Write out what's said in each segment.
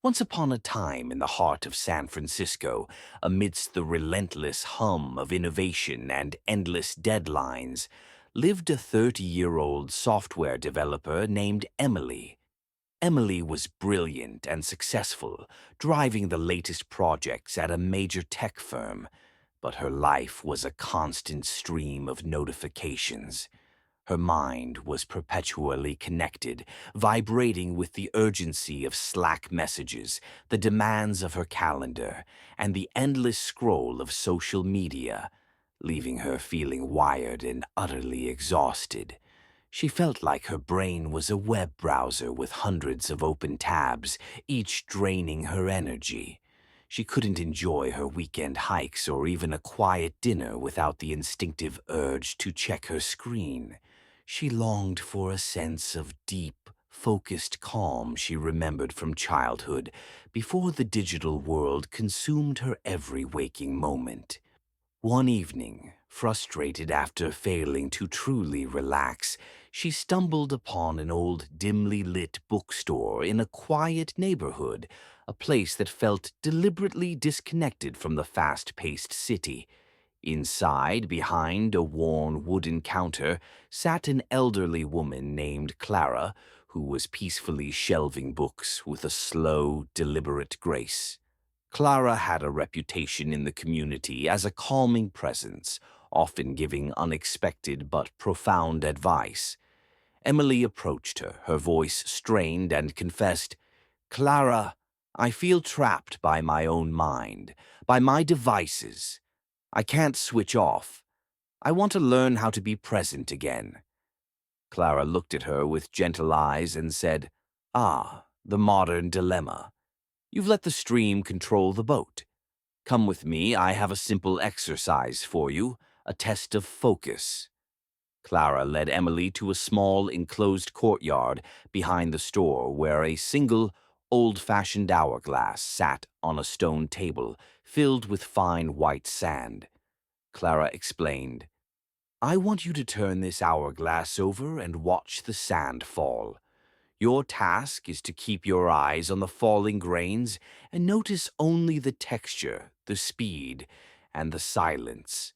Once upon a time in the heart of San Francisco, amidst the relentless hum of innovation and endless deadlines, lived a 30-year-old software developer named Emily. Emily was brilliant and successful, driving the latest projects at a major tech firm, but her life was a constant stream of notifications. Her mind was perpetually connected, vibrating with the urgency of Slack messages, the demands of her calendar, and the endless scroll of social media, leaving her feeling wired and utterly exhausted. She felt like her brain was a web browser with hundreds of open tabs, each draining her energy. She couldn't enjoy her weekend hikes or even a quiet dinner without the instinctive urge to check her screen. She longed for a sense of deep, focused calm she remembered from childhood, before the digital world consumed her every waking moment. One evening, frustrated after failing to truly relax, she stumbled upon an old, dimly lit bookstore in a quiet neighborhood, a place that felt deliberately disconnected from the fast-paced city. Inside, behind a worn wooden counter, sat an elderly woman named Clara, who was peacefully shelving books with a slow, deliberate grace. Clara had a reputation in the community as a calming presence, often giving unexpected but profound advice. Emily approached her, her voice strained, and confessed, "Clara, I feel trapped by my own mind, by my devices. I can't switch off. I want to learn how to be present again." Clara looked at her with gentle eyes and said, "Ah, the modern dilemma. You've let the stream control the boat. Come with me, I have a simple exercise for you, a test of focus." Clara led Emily to a small enclosed courtyard behind the store where a single, old-fashioned hourglass sat on a stone table filled with fine white sand. Clara explained, "I want you to turn this hourglass over and watch the sand fall. Your task is to keep your eyes on the falling grains and notice only the texture, the speed, and the silence.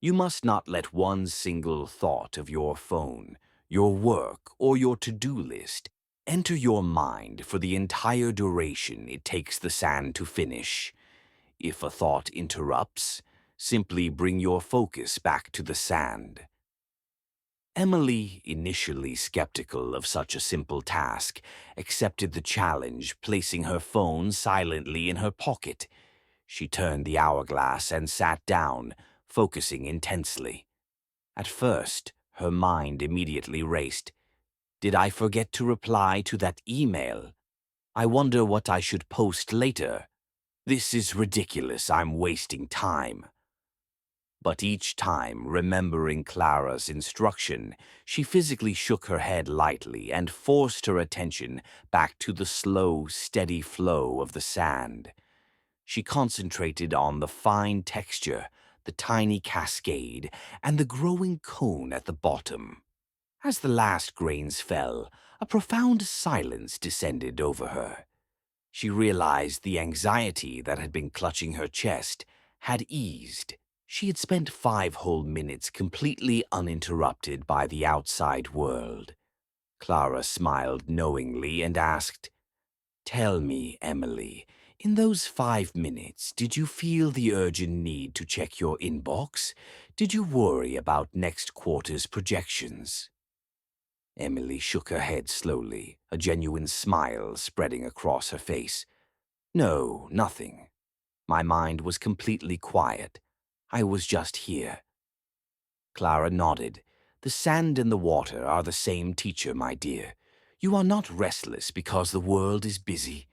You must not let one single thought of your phone, your work, or your to-do list enter your mind for the entire duration it takes the sand to finish. If a thought interrupts, simply bring your focus back to the sand." Emily, initially skeptical of such a simple task, accepted the challenge, placing her phone silently in her pocket. She turned the hourglass and sat down, focusing intensely. At first, her mind immediately raced. Did I forget to reply to that email? I wonder what I should post later. This is ridiculous, I'm wasting time. But each time, remembering Clara's instruction, she physically shook her head lightly and forced her attention back to the slow, steady flow of the sand. She concentrated on the fine texture, the tiny cascade, and the growing cone at the bottom. As the last grains fell, a profound silence descended over her. She realized the anxiety that had been clutching her chest had eased. She had spent 5 whole minutes completely uninterrupted by the outside world. Clara smiled knowingly and asked, "Tell me, Emily, in those 5 minutes, did you feel the urgent need to check your inbox? Did you worry about next quarter's projections?" Emily shook her head slowly, a genuine smile spreading across her face. "No, nothing. My mind was completely quiet. I was just here." Clara nodded. "The sand and the water are the same teacher, my dear. You are not restless because the world is busy.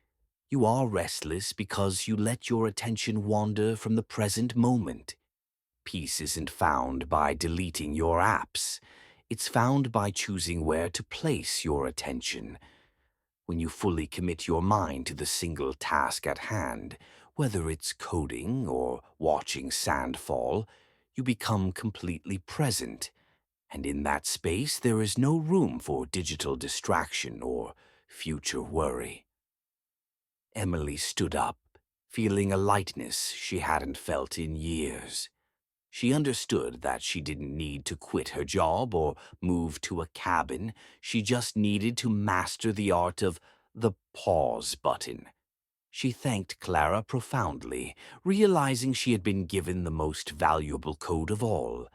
You are restless because you let your attention wander from the present moment. Peace isn't found by deleting your apps. It's found by choosing where to place your attention. When you fully commit your mind to the single task at hand, whether it's coding or watching sand fall, you become completely present, and in that space there is no room for digital distraction or future worry." Emily stood up, feeling a lightness she hadn't felt in years. She understood that she didn't need to quit her job or move to a cabin. She just needed to master the art of the pause button. She thanked Clara profoundly, realizing she had been given the most valuable code of all,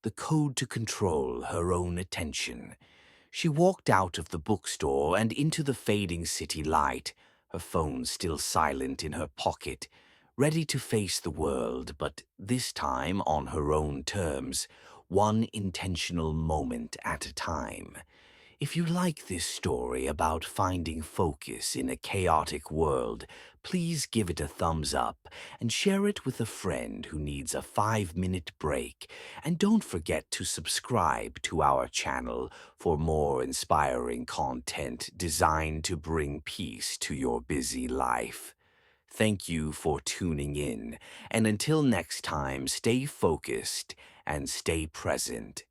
the code to control her own attention. She walked out of the bookstore and into the fading city light, her phone still silent in her pocket, ready to face the world, but this time on her own terms, one intentional moment at a time. If you like this story about finding focus in a chaotic world, please give it a thumbs up and share it with a friend who needs a 5-minute break. And don't forget to subscribe to our channel for more inspiring content designed to bring peace to your busy life. Thank you for tuning in, and until next time, stay focused and stay present.